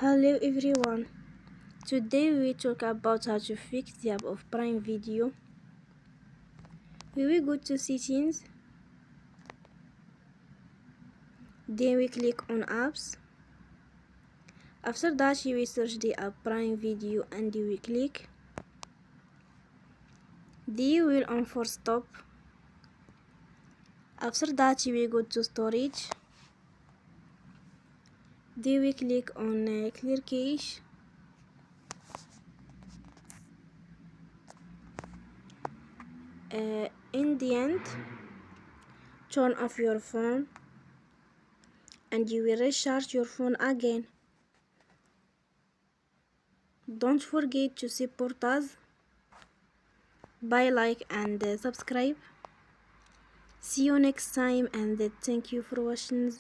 Hello everyone, today we will talk about how to fix the app of Prime Video. We will go to settings, then we click on apps. After that you will search the app Prime Video and you will click. Then you will on force stop. After that you will go to storage. Then we click on clear cache. In the end, turn off your phone and you will recharge your phone again. Don't forget to support us by like and subscribe. See you next time and thank you for watching.